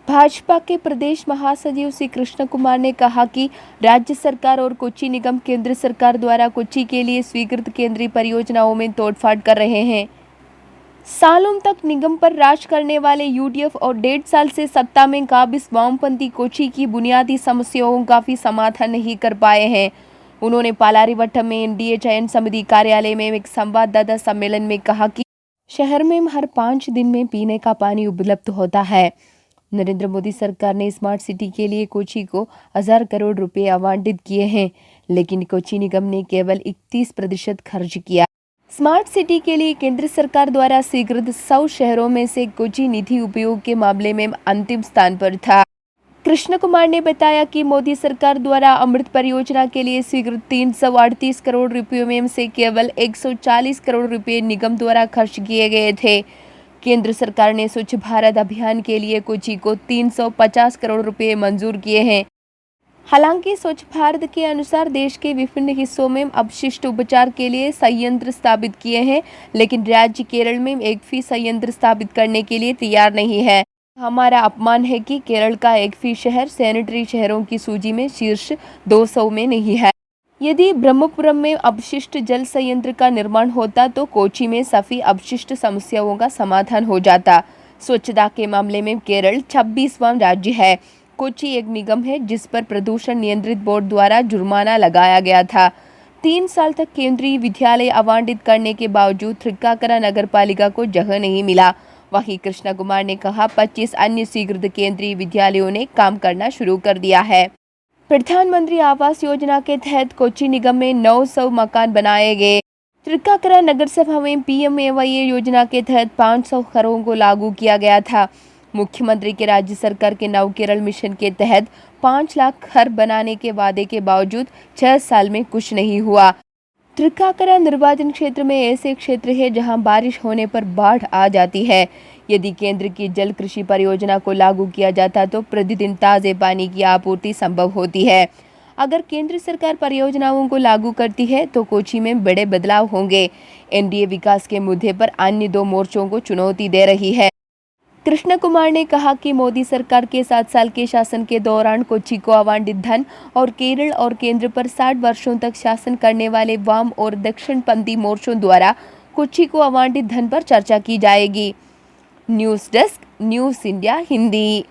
भाजपा के प्रदेश महासचिव श्री कृष्ण कुमार ने कहा कि राज्य सरकार और कोच्चि निगम केंद्र सरकार द्वारा कोच्चि के लिए स्वीकृत केंद्रीय परियोजनाओं में तोड़फाड़ कर रहे हैं। सालों तक निगम पर राज करने वाले यूडीएफ और 1.5 साल से सत्ता में काबिज वामपंथी कोच्चि की बुनियादी समस्याओं का भी समाधान नहीं कर पाए हैं। उन्होंने पालारीवट्टम में एनडीए चयन समिति कार्यालय में एक संवाददाता सम्मेलन में कहा कि शहर में हर 5 दिन में पीने का पानी उपलब्ध होता है। नरेंद्र मोदी सरकार ने स्मार्ट सिटी के लिए कोच्चि को 1000 करोड़ रुपए आवंटित किए हैं, लेकिन कोच्चि निगम ने केवल 31% खर्च किया। स्मार्ट सिटी के लिए केंद्र सरकार द्वारा स्वीकृत 100 शहरों में से कोच्चि निधि उपयोग के मामले में अंतिम स्थान पर था। कृष्ण कुमार ने बताया कि मोदी सरकार द्वारा अमृत परियोजना के लिए स्वीकृत 338 करोड़ रुपयों में से केवल 140 करोड़ रुपए निगम द्वारा खर्च किए गए थे। केंद्र सरकार ने स्वच्छ भारत अभियान के लिए कोच्चि को 350 करोड़ रुपए मंजूर किए हैं। हालांकि स्वच्छ भारत के अनुसार देश के विभिन्न हिस्सों में अपशिष्ट उपचार के लिए संयंत्र स्थापित किए हैं, लेकिन राज्य केरल में एक भी संयंत्र स्थापित करने के लिए तैयार नहीं है। हमारा अपमान है कि केरल का एक भी शहर सैनिटरी शहरों की सूची में शीर्ष 200 में नहीं है। यदि ब्रह्मपुरम में अपशिष्ट जल संयंत्र का निर्माण होता तो कोच्चि में सभी अपशिष्ट समस्याओं का समाधान हो जाता। स्वच्छता के मामले में केरल 26वां राज्य है। कोच्चि एक निगम है जिस पर प्रदूषण नियंत्रित बोर्ड द्वारा जुर्माना लगाया गया था। 3 साल तक केंद्रीय विद्यालय आवंटित करने के बावजूद थ्रिक्काकरा नगर पालिका को जगह नहीं मिला। वहीं कृष्ण कुमार ने कहा 25 अन्य स्वीकृत केंद्रीय विद्यालयों ने काम करना शुरू कर दिया है। प्रधानमंत्री आवास योजना के तहत कोच्चि निगम में 900 मकान बनाए गए। थ्रिक्काकरा नगर सभा में पीएमएवाई योजना के तहत 500 घरों को लागू किया गया था। मुख्यमंत्री के राज्य सरकार के नव केरल मिशन के तहत 5 लाख घर बनाने के वादे के बावजूद 6 साल में कुछ नहीं हुआ। थ्रिक्काकरा निर्वाचन क्षेत्र में ऐसे क्षेत्र है जहां बारिश होने पर बाढ़ आ जाती है। यदि केंद्र की जल कृषि परियोजना को लागू किया जाता तो प्रतिदिन ताज़े पानी की आपूर्ति संभव होती है। अगर केंद्र सरकार परियोजनाओं को लागू करती है तो कोच्चि में बड़े बदलाव होंगे। एनडीए विकास के मुद्दे पर अन्य 2 मोर्चों को चुनौती दे रही है। कृष्ण कुमार ने कहा कि मोदी सरकार के 7 साल के शासन के दौरान कोच्चि को आवंटित धन और केरल और केंद्र पर 60 वर्षों तक शासन करने वाले वाम और दक्षिणपंथी मोर्चों द्वारा कोच्चि को आवंटित धन पर चर्चा की जाएगी। News desk, news India Hindi.